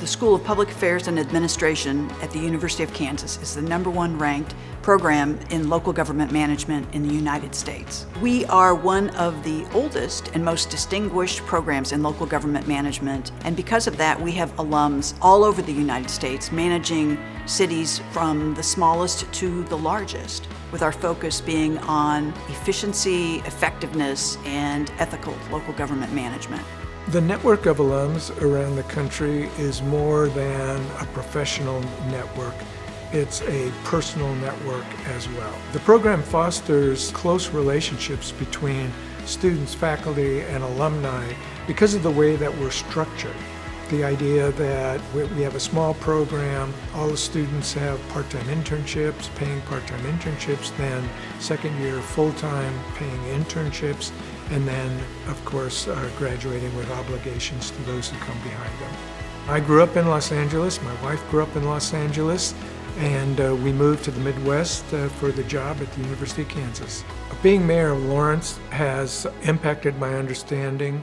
The School of Public Affairs and Administration at the University of Kansas is the #1 ranked program in local government management in the United States. We are one of the oldest and most distinguished programs in local government management, and because of that, we have alums all over the United States managing cities from the smallest to the largest, with our focus being on efficiency, effectiveness, and ethical local government management. The network of alums around the country is more than a professional network. It's a personal network as well. The program fosters close relationships between students, faculty, and alumni because of the way that we're structured. The idea that we have a small program, all the students have part-time internships, paying part-time internships, then second year full-time paying internships, and then, of course, graduating with obligations to those who come behind them. I grew up in Los Angeles, my wife grew up in Los Angeles, and we moved to the Midwest for the job at the University of Kansas. Being mayor of Lawrence has impacted my understanding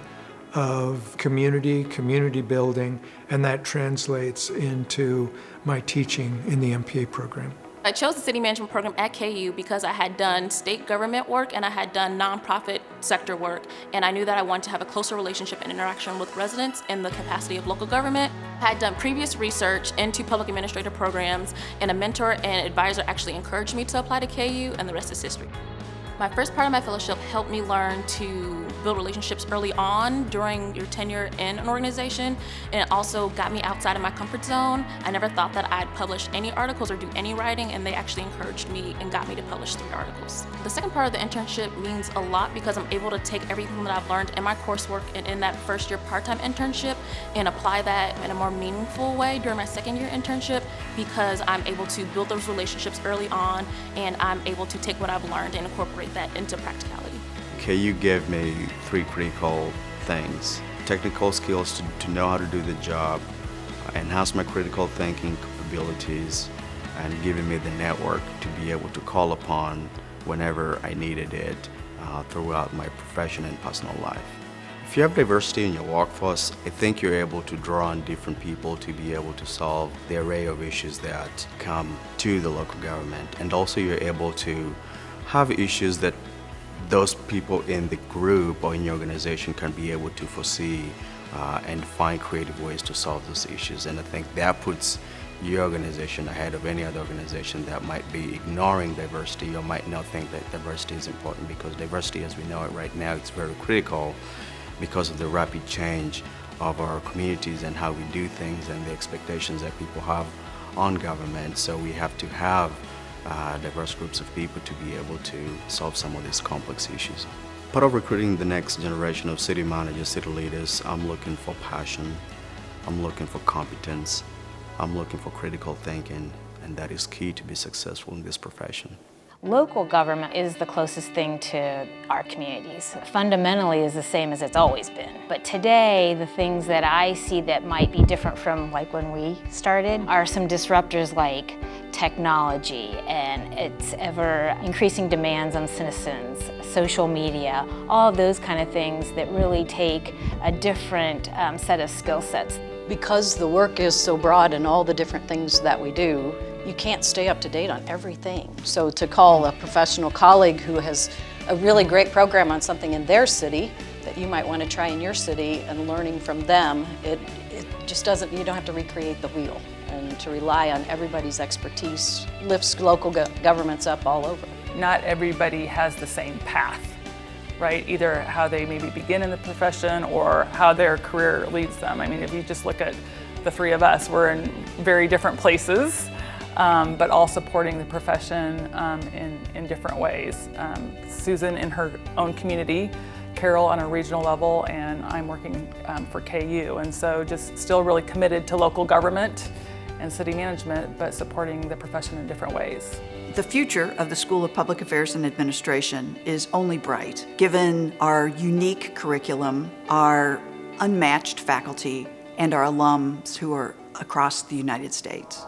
of community building, and that translates into my teaching in the MPA program. I chose the city management program at KU because I had done state government work and I had done nonprofit sector work, and I knew that I wanted to have a closer relationship and interaction with residents in the capacity of local government. I had done previous research into public administrator programs, and a mentor and advisor actually encouraged me to apply to KU, and the rest is history. My first part of my fellowship helped me learn to build relationships early on during your tenure in an organization, and it also got me outside of my comfort zone. I never thought that I'd publish any articles or do any writing, and they actually encouraged me and got me to publish 3 articles. The second part of the internship means a lot because I'm able to take everything that I've learned in my coursework and in that first year part-time internship and apply that in a more meaningful way during my second year internship, because I'm able to build those relationships early on, and I'm able to take what I've learned and incorporate that into practicality. KU gave me 3 critical things: technical skills to know how to do the job, enhance my critical thinking capabilities, and giving me the network to be able to call upon whenever I needed it throughout my profession and personal life. If you have diversity in your workforce, I think you're able to draw on different people to be able to solve the array of issues that come to the local government, and also you're able to have issues that those people in the group or in your organization can be able to foresee and find creative ways to solve those issues. And I think that puts your organization ahead of any other organization that might be ignoring diversity or might not think that diversity is important, because diversity as we know it right now, it's very critical because of the rapid change of our communities and how we do things and the expectations that people have on government. So we have to have diverse groups of people to be able to solve some of these complex issues. Part of recruiting the next generation of city managers, city leaders, I'm looking for passion, I'm looking for competence, I'm looking for critical thinking, and that is key to be successful in this profession. Local government is the closest thing to our communities. Fundamentally is the same as it's always been. But today, the things that I see that might be different from like when we started are some disruptors like technology and its ever increasing demands on citizens, social media, all of those kind of things that really take a different set of skill sets. Because the work is so broad and all the different things that we do, you can't stay up to date on everything. So to call a professional colleague who has a really great program on something in their city that you might want to try in your city and learning from them, it just doesn't, you don't have to recreate the wheel. And to rely on everybody's expertise lifts local governments up all over. Not everybody has the same path, right? Either how they maybe begin in the profession or how their career leads them. I mean, if you just look at the 3 of us, we're in very different places, but all supporting the profession in different ways. Susan in her own community, Carol on a regional level, and I'm working for KU. And so just still really committed to local government and city management, but supporting the profession in different ways. The future of the School of Public Affairs and Administration is only bright, given our unique curriculum, our unmatched faculty, and our alums who are across the United States.